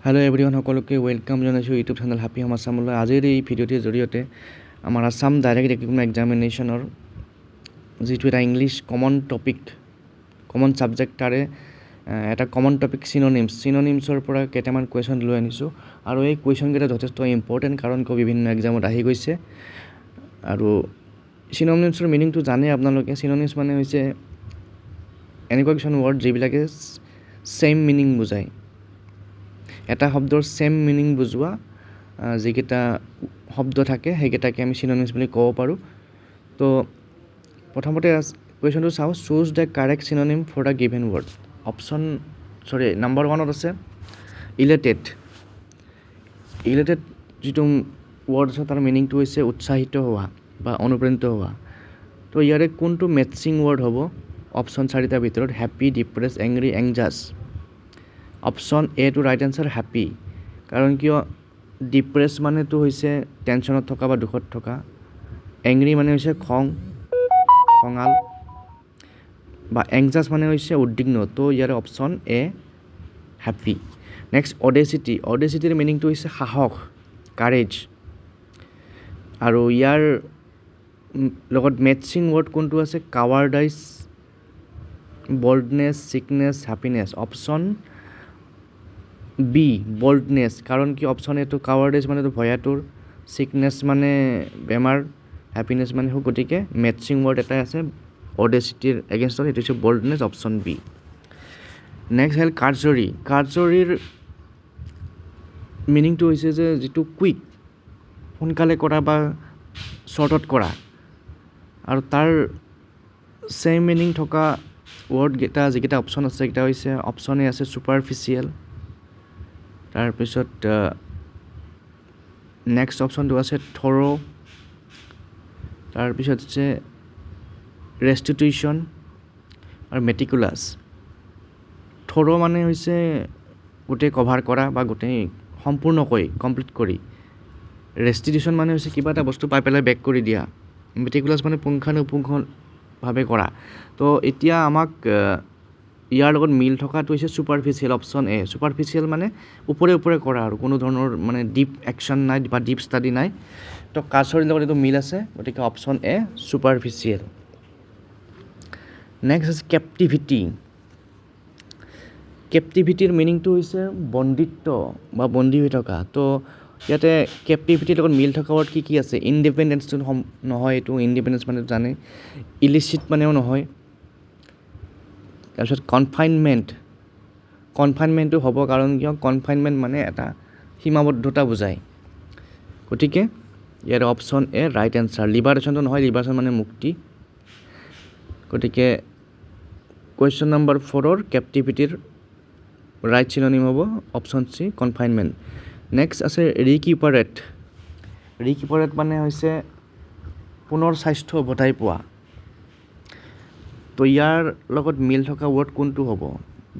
Hello' everyone সকলোকে welcome জনাইছোঁ YouTube channel happy home আছামলৈ। আজিৰ এই ভিডিঅ'টিৰ জৰিয়তে আমাৰ আছাম ডাইৰেক্ট ৰিক্ৰুটমেণ্ট এক্সামিনেশ্যনৰ যিটো এটা ইংলিছ কমন ছাবজেক্ট তাৰে এটা কমন টপিক চিননিমছৰ পৰা কেইটামান কুৱেশ্যন লৈ আনিছোঁ। আৰু এই কুৱেশ্যনকেইটা যথেষ্ট ইম্পৰ্টেণ্ট কাৰণ বিভিন্ন এক্সামত আহি গৈছে। আৰু চিননিমছৰ মিনিংটো জানে আপোনালোকে। চিননিমছ মানে হৈছে এনেকুৱা কিছুমান ৱৰ্ড যিবিলাকে ছেইম মিনিং বুজায়। এটা শব্দৰ ছেম মিনিং বুজোৱা যিকেইটা শব্দ থাকে সেইকেইটাকে আমি চিননিমছ বুলি ক'ব পাৰোঁ। তো প্ৰথমতে কুৱেশ্যনটো চাওঁ, choose the correct synonym for the given word. Number 1 আছে ইলেটেড যিটো ৱৰ্ড আছে তাৰ মিনিংটো হৈছে উৎসাহিত হোৱা বা অনুপ্ৰাণিত হোৱা। তো ইয়াৰে কোনটো মেটচিং ৱৰ্ড হ'ব? অপশ্যন 4টাৰ ভিতৰত happy, depress, angry, anxious. Option A to right answer happy. কাৰণ কিয় ডিপ্ৰেছ মানেতো হৈছে টেনশ্যনত থকা বা দুখত থকা, এংগ্ৰি মানে হৈছে খঙাল, বা এংজাছ মানে হৈছে উদ্বিগ্ন। তো ইয়াৰ অপশ্যন এ হেপ্পী। নেক্সট অডেচিটিৰ মিনিংটো হৈছে সাহস, কাৰেজ। আৰু ইয়াৰ লগত মেটচিং ৱৰ্ড কোনটো আছে? Cowardice, boldness, sickness, happiness. Option B boldness. কাৰণ কি অপশ্যন এটো কাৱাৰ্ডাইজ মানেতো ভয়াতুৰ, চিকনেছ মানে বেমাৰ, হেপিনেছ মানে সুখ। গতিকে মেটচিং ৱৰ্ড এটাই আছে অডেচিটিৰ এগেইনষ্টত, সেইটো হৈছে বল্ডনেছ, অপশ্যন বি। নেক্সট হ'ল কাৰ্যৰীৰ মিনিংটো হৈছে যে যিটো কুইক, সোনকালে কৰা বা শ্বৰ্টত কৰা। আৰু তাৰ ছেইম মিনিং থকা ৱৰ্ডকেইটা যিকেইটা অপশ্যন আছে সেইকেইটা হৈছে অপশ্যন এ আছে ছুপাৰফিচিয়েল। তাৰপিছত নেক্সট অপশ্যনটো আছে থৰ'। তাৰপিছত হৈছে ৰেষ্টিটিউশ্যন আৰু মেটিকুলাছ। থৰ' মানে হৈছে গোটেই কভাৰ কৰা বা গোটেই সম্পূৰ্ণকৈ কমপ্লিট কৰি। ৰেষ্টিটিউশ্যন মানে হৈছে কিবা এটা বস্তু পাই পেলাই বেক কৰি দিয়া। মেটিকুলাছ মানে পুংখানুপুংখভাৱে কৰা। তো এতিয়া আমাক ইয়াৰ লগত মিল থকাটো হৈছে ছুপাৰফিচিয়েল, অপশ্যন এ। ছুপাৰফিচিয়েল মানে ওপৰে কৰা আৰু কোনো ধৰণৰ মানে ডিপ একশ্যন নাই বা ডিপ ষ্টাডি নাই। তো কাৰ্চৰীৰ লগত এইটো মিল আছে, গতিকে অপশ্যন এ ছুপাৰফিচিয়েল। নেক্সট আছে কেপ্টিভিটিৰ মিনিংটো হৈছে বন্দিত্ব বা বন্দী হৈ থকা। তো ইয়াতে কেপ্টিভিটিৰ লগত মিল থকা ৱৰ্ড কি আছে? ইণ্ডিপেণ্ডেঞ্চটো নহয়, এইটো ইণ্ডিপেণ্ডেঞ্চ মানে জানে। ইলিচিট মানেও নহয়। তাৰপিছত কনফাইনমেণ্টটো হ'ব, কাৰণ কিয় কনফাইনমেণ্ট মানে এটা সীমাবদ্ধতা বুজায়। গতিকে ইয়াৰ অপশ্যন এ ৰাইট এনচাৰ। লিবাৰেশ্যনটো নহয়, লিবাৰেশ্যন মানে মুক্তি। গতিকে কুৱেশ্যন নম্বৰ 4 কেপ্টিভিটিৰ ৰাইট চিননিম হ'ব অপশ্যন চি কনফাইনমেণ্ট। নেক্সট আছে ৰিকিপাৰেট মানে হৈছে পুনৰ স্বাস্থ্য উভতাই পোৱা। তো ইয়াৰ লগত মিল থকা ৱৰ্ড কোনটো হ'ব?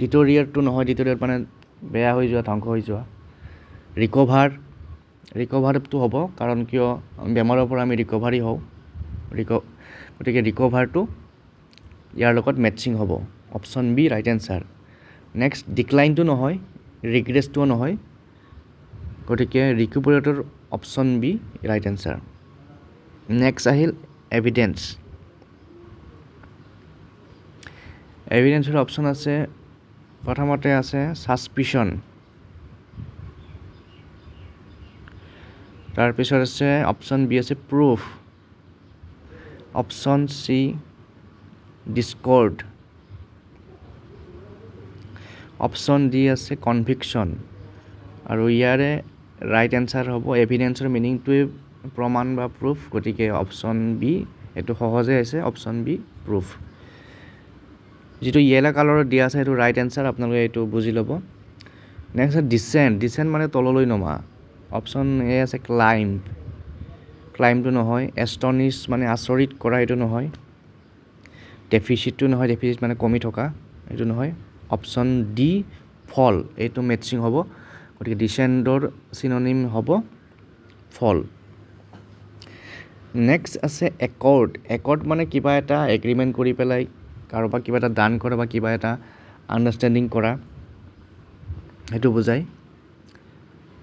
ডিটৰিয়েটটো নহয়, ডিটৰিয়েট মানে বেয়া হৈ যোৱা, ধ্বংস হৈ যোৱা। ৰিকভাৰটো হ'ব, কাৰণ কিয় বেমাৰৰ পৰা আমি ৰিকভাৰী হওঁ। গতিকে ৰিকভাৰটো ইয়াৰ লগত মেটচিং হ'ব, option B right answer. Next ডিক্লাইনটো নহয়, ৰিগ্ৰেছটোও নহয়, গতিকে ৰিকুপাৰেটৰ option B right answer. Next আহিল এভিডেন্সৰ অপশ্যন আছে, প্ৰথমতে আছে ছাছপিচন, তাৰপিছত আছে অপশ্যন বি আছে proof, option C discord, option D আছে কনভিকশ্যন। আৰু ইয়াৰে ৰাইট এনচাৰ হ'ব এভিডেন্সৰ মিনিংটোৱে প্ৰমাণ বা প্ৰুফ, গতিকে অপশ্যন বি এইটো সহজে আছে, অপশ্যন বি প্ৰুফ। যিটো য়েলো কালাৰত দিয়া আছে সেইটো ৰাইট এনচাৰ, আপোনালোকে এইটো বুজি ল'ব। নেক্সট আছে ডিচেণ্ট মানে তললৈ নমা। অপশ্যন এ আছে ক্লাইম্বটো নহয়। এষ্টনিছ মানে আচৰিত কৰা, এইটো নহয়। ডেফিচিটটো নহয়, ডেফিচিট মানে কমি থকা, এইটো নহয়। অপশ্যন ডি ফল, এইটো মেটচিং হ'ব, গতিকে ডিচেণ্টৰ চিননিম হ'ব ফল। নেক্সট আছে একৰ্ড মানে কিবা এটা এগ্ৰিমেণ্ট কৰি পেলাই কাৰোবাক কিবা এটা দান কৰা বা কিবা এটা আণ্ডাৰষ্টেণ্ডিং কৰা, সেইটো বুজায়।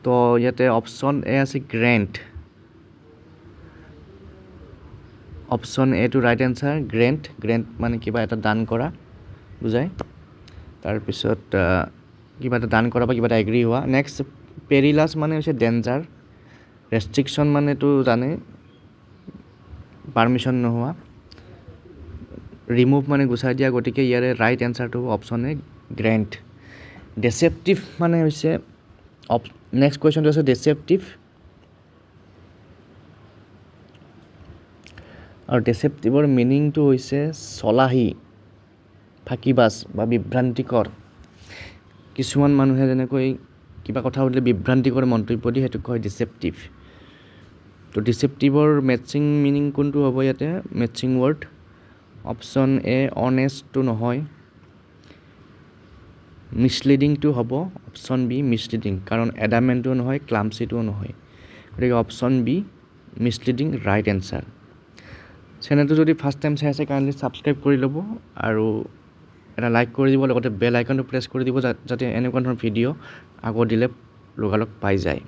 তো ইয়াতে অপশ্যন এ আছে grant, option A to right answer grant. Grant মানে কিবা এটা দান কৰা বুজায়। তাৰপিছত কিবা এটা দান কৰা বা কিবা এটা এগ্ৰী হোৱা। নেক্সট পেৰিলাছ মানে হৈছে ডেঞ্জাৰ, ৰেষ্ট্ৰিকশ্যন মানেতো জানে পাৰ্মিশ্যন নোহোৱা, ৰিমুভ মানে গুচাই দিয়া, গতিকে ইয়াৰে ৰাইট এনচাৰটো অপশ্যন এ গ্ৰেণ্ট। ডেচেপ্টিভ মানে হৈছে নেক্সট কুৱেশ্যনটো হৈছে ডেচেপ্টিভ, আৰু ডেচেপ্টিভৰ মিনিংটো হৈছে চলাহী, ফাঁকিবাজ বা বিভ্ৰান্তিকৰ। কিছুমান মানুহে যেনেকৈ কিবা কথা সুধিলে বিভ্ৰান্তিকৰ মন্তব্য দিয়ে, সেইটোক কয় ডিচেপ্টিভ। তো ডিচেপ্টিভৰ মেটচিং মিনিং কোনটো হ'ব ইয়াতে, মেটচিং ৱৰ্ড অপশ্যন এ অনেষ্টটো নহয়, মিছলিডিংটো হ'ব অপশ্যন বি মিছলিডিং, কাৰণ এডামেণ্টটো নহয়, ক্লামচিটোও নহয়, গতিকে অপশ্যন বি মিছলিডিং ৰাইট এনচাৰ। চেনেলটো যদি ফাৰ্ষ্ট টাইম চাই আছে কাইণ্ডলি ছাবস্ক্ৰাইব কৰি ল'ব আৰু এটা লাইক কৰি দিব, লগতে বেল আইকনটো প্ৰেছ কৰি দিব যাতে এনেকুৱা ধৰণৰ ভিডিঅ' আগত দিলে লগালগ পাই যায়।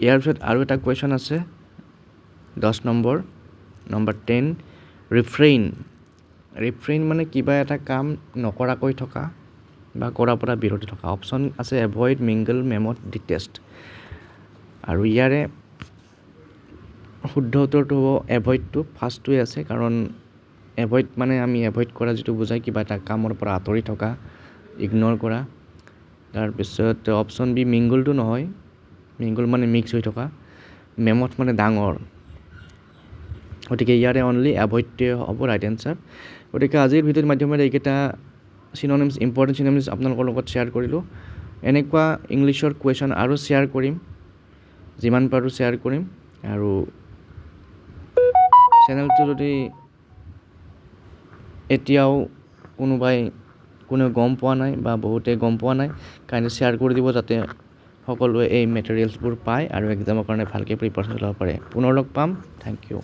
ইয়াৰ পিছত আৰু এটা কুৱেশ্যন আছে 10 নম্বৰ 10 ৰিফ্ৰেইন। ৰিফ্ৰেইন মানে কিবা এটা কাম নকৰাকৈ থকা বা কৰাৰ পৰা বিৰতি থকা। অপশ্যন আছে এভইড, মিংগল, মেমত, ডিটেষ্ট। আৰু ইয়াৰে শুদ্ধ উত্তৰটো হ'ব এভইডটো, ফাৰ্ষ্টটোৱে আছে, কাৰণ এভইড মানে আমি এভইড কৰা যিটো বুজায় কিবা এটা কামৰ পৰা আঁতৰি থকা, ইগন'ৰ কৰা। তাৰপিছত অপশ্যন বি মিংগলটো নহয়, মিংগল মানে মিক্স হৈ থকা, মেমত মানে ডাঙৰ, গতিকে ইয়াৰে অনলি এভইডটোৱে হ'ব ৰাইট এনচাৰ। গতিকে আজিৰ ভিডিঅ'ৰ মাধ্যমেৰে এইকেইটা চিননিমছ, ইম্পৰ্টেণ্ট চিননিমছ আপোনালোকৰ লগত শ্বেয়াৰ কৰিলোঁ। এনেকুৱা ইংলিছৰ কুৱেশ্যন আৰু শ্বেয়াৰ কৰিম, যিমান পাৰোঁ শ্বেয়াৰ কৰিম। আৰু চেনেলটো যদি এতিয়াও কোনেও গম পোৱা নাই বা বহুতে গম পোৱা নাই, কাইণ্ডলি শ্বেয়াৰ কৰি দিব যাতে সকলোৱে এই মেটেৰিয়েলছবোৰ পায় আৰু এক্সামৰ কাৰণে ভালকৈ প্ৰিপাৰেশ্যন ল'ব পাৰে। পুনৰ লগ পাম, থেংক ইউ।